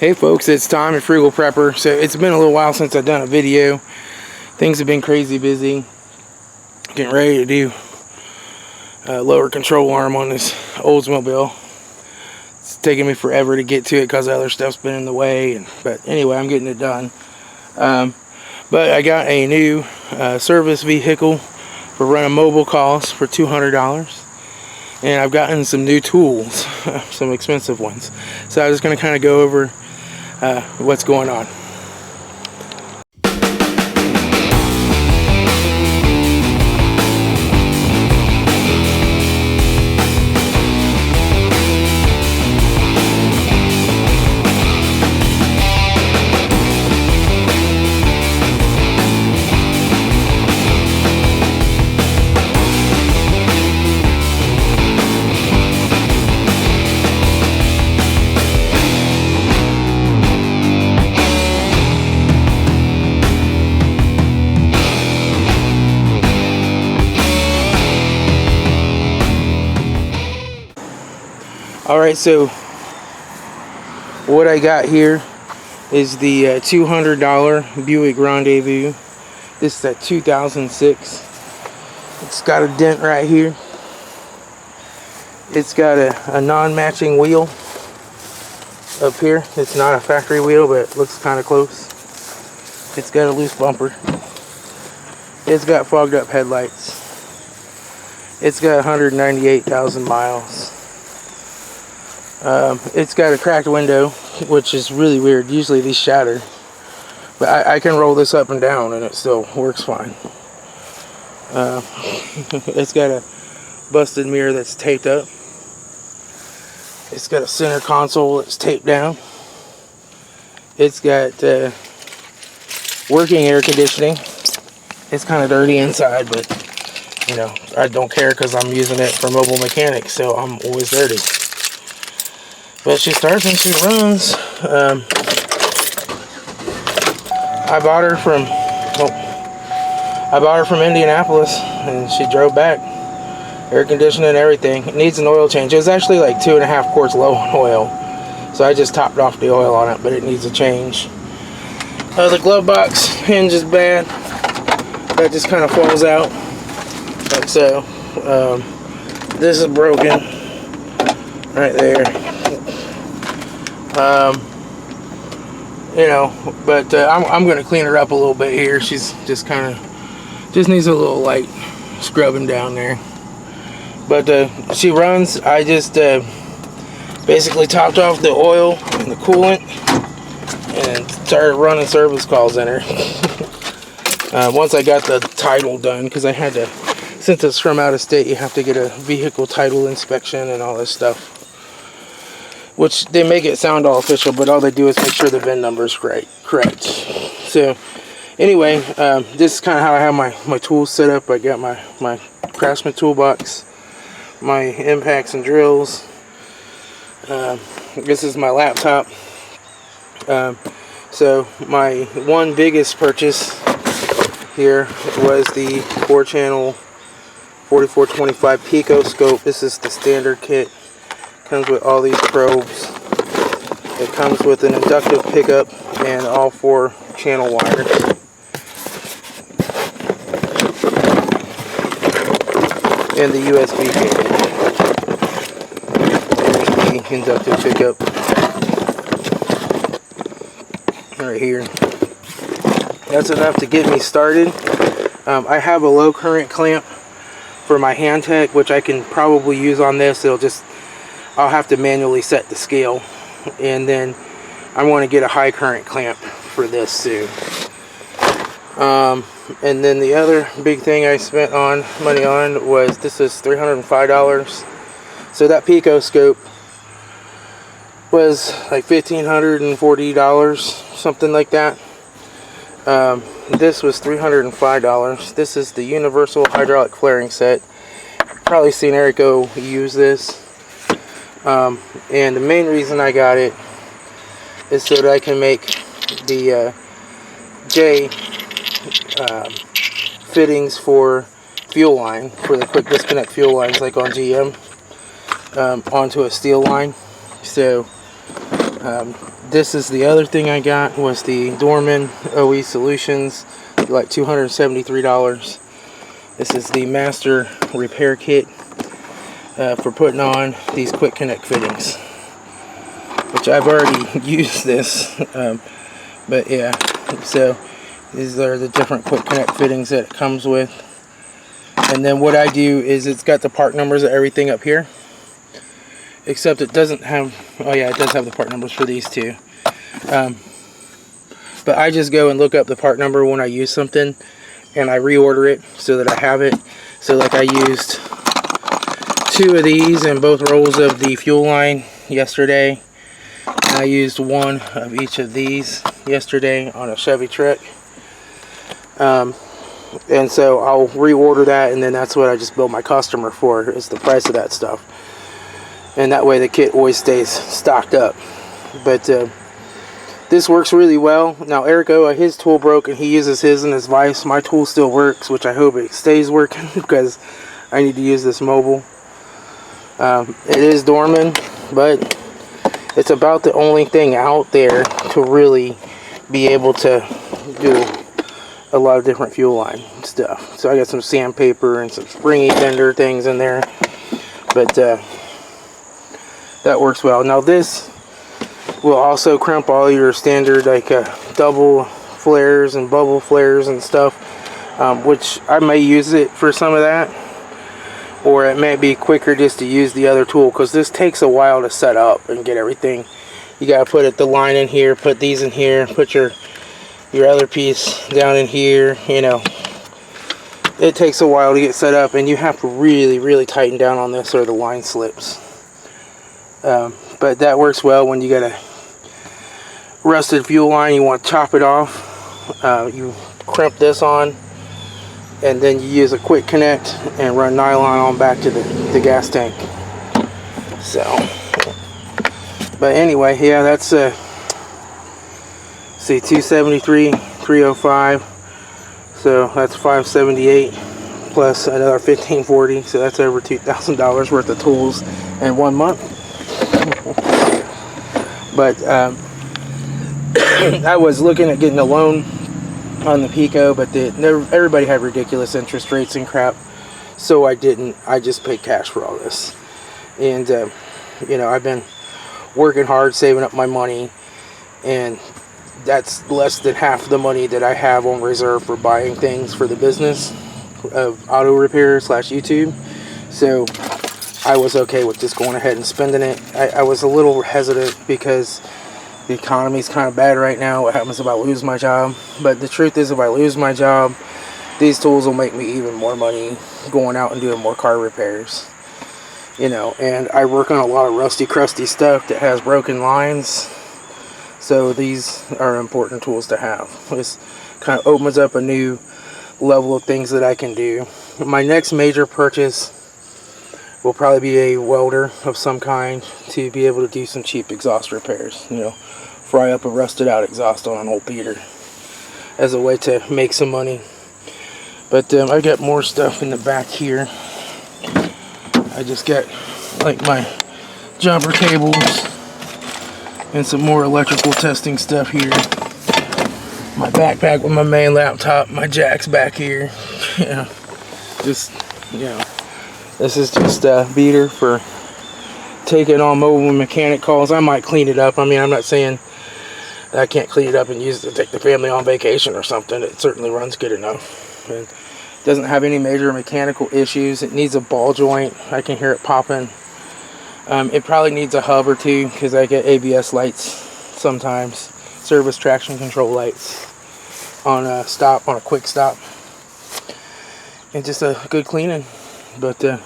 Hey folks, it's Tom at Frugal Prepper. So it's been a little while since I've done a video. Things have been crazy busy. Getting ready to do a lower control arm on this Oldsmobile. It's taking me forever to get to it because other stuff's been in the way. But anyway, I'm getting it done. But I got a new service vehicle for running mobile calls for $200. And I've gotten some new tools, some expensive ones. So I'm just going to kind of go over what's going on. Alright, so what I got here is the $200 Buick Rendezvous. This is a 2006. It's got a dent right here. It's got a non-matching wheel up here. It's not a factory wheel, but it looks kind of close. It's got a loose bumper. It's got fogged up headlights. It's got 198,000 miles. It's got a cracked window, which is really weird. Usually these shatter, but I can roll this up and down and it still works fine. It's got a busted mirror that's taped up. It's got a center console that's taped down. It's got working air conditioning. It's kind of dirty inside, but you know, I don't care because I'm using it for mobile mechanics, so I'm always dirty. But she starts and she runs. I bought her from Indianapolis, and she drove back. Air conditioning and everything. It needs an oil change. It was actually like 2.5 quarts low on oil, so I just topped off the oil on it. But it needs a change. The glove box hinge is bad. That just kind of falls out, like so. This is broken right there. You know, but I'm going to clean her up a little bit here. She's just needs a little light scrubbing down there. But she runs. I just basically topped off the oil and the coolant and started running service calls in her. Once I got the title done, because I had to, since it's from out of state, you have to get a vehicle title inspection and all this stuff. Which they make it sound all official, but all they do is make sure the VIN number is correct. So, anyway, this is kind of how I have my tools set up. I got my Craftsman toolbox, my impacts and drills. This is my laptop. So, my one biggest purchase here was the 4-channel 4425 Pico scope. This is the standard kit. Comes with all these probes. It comes with an inductive pickup and all 4 channel wires. And the USB cable. There's the inductive pickup right here. That's enough to get me started. I have a low current clamp for my Handtech, which I can probably use on this. I'll have to manually set the scale, and then I want to get a high current clamp for this too. And then the other big thing I spent money on was, this is $305. So that Pico scope was like $1,540, something like that. This was $305. This is the universal hydraulic flaring set. You've probably seen Erico use this. And the main reason I got it is so that I can make the J fittings for fuel line, for the quick disconnect fuel lines like on GM, onto a steel line. So This is the other thing I got, was the Dorman OE Solutions, like $273. This is the master repair kit for putting on these quick connect fittings, which I've already used this, but yeah, so these are the different quick connect fittings that it comes with. And then what I do is, it's got the part numbers of everything up here, except it doesn't have, oh yeah, it does have the part numbers for these two. But I just go and look up the part number when I use something, and I reorder it so that I have it. So like I used 2 of these and both rolls of the fuel line yesterday. And I used 1 of each of these yesterday on a Chevy truck. And so I'll reorder that, and then that's what I just bill my customer for, is the price of that stuff. And that way the kit always stays stocked up. But this works really well. Now Erico, his tool broke and he uses his in his vise. My tool still works, which I hope it stays working because I need to use this mobile. It is Dorman, but it's about the only thing out there to really be able to do a lot of different fuel line stuff. So I got some sandpaper and some springy bender things in there, but that works well. Now this will also crimp all your standard like double flares and bubble flares and stuff, which I may use it for some of that, or it may be quicker just to use the other tool, because this takes a while to set up and get everything. You gotta put the line in here, put these in here, put your other piece down in here, you know. It takes a while to get set up, and you have to really tighten down on this or the line slips. But that works well when you got a rusted fuel line, you want to chop it off. You crimp this on, and then you use a quick connect and run nylon on back to the gas tank. So, but anyway, yeah, that's see, 273, 305, so that's 578 plus another 1540, so that's over $2,000 worth of tools in 1 month. But I was looking at getting a loan on the Pico, but everybody had ridiculous interest rates and crap, so I didn't. I just paid cash for all this. And you know, I've been working hard, saving up my money, and that's less than half the money that I have on reserve for buying things for the business of auto repair / YouTube. So I was okay with just going ahead and spending it. I was a little hesitant because the economy's kind of bad right now. What happens if I lose my job? But the truth is, if I lose my job, these tools will make me even more money going out and doing more car repairs. You know, and I work on a lot of rusty, crusty stuff that has broken lines. So these are important tools to have. This kind of opens up a new level of things that I can do. My next major purchase will probably be a welder of some kind to be able to do some cheap exhaust repairs. You know, fry up a rusted out exhaust on an old beater as a way to make some money. But I got more stuff in the back here. I just got like my jumper cables and some more electrical testing stuff here. My backpack with my main laptop, my jacks back here. Yeah, just, you know, this is just a beater for taking on mobile mechanic calls. I might clean it up. I mean, I'm not saying that I can't clean it up and use it to take the family on vacation or something. It certainly runs good enough. And doesn't have any major mechanical issues. It needs a ball joint. I can hear it popping. It probably needs a hub or two because I get ABS lights sometimes, service traction control lights on a stop, on a quick stop, and just a good cleaning. But and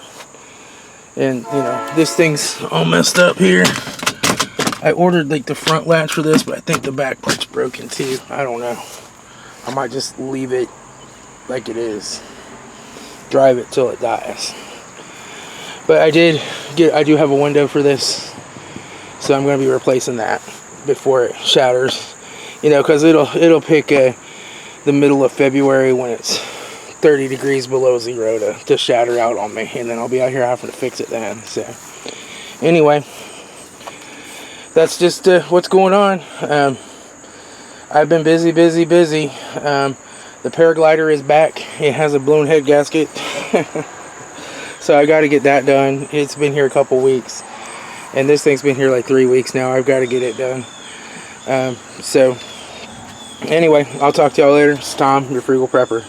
you know, this thing's all messed up here. I ordered like the front latch for this, but I think the back part's broken too. I don't know. I might just leave it like it is, drive it till it dies. But I do have a window for this, so I'm going to be replacing that before it shatters. You know, because it'll pick the middle of February when it's 30 degrees below zero to shatter out on me, and then I'll be out here having to fix it then. So anyway, that's just what's going on. I've been busy. The paraglider is back. It has a blown head gasket. So I got to get that done. It's been here a couple weeks. And this thing's been here like 3 weeks now. I've got to get it done. So, anyway, I'll talk to y'all later. It's Tom, your Frugal Prepper.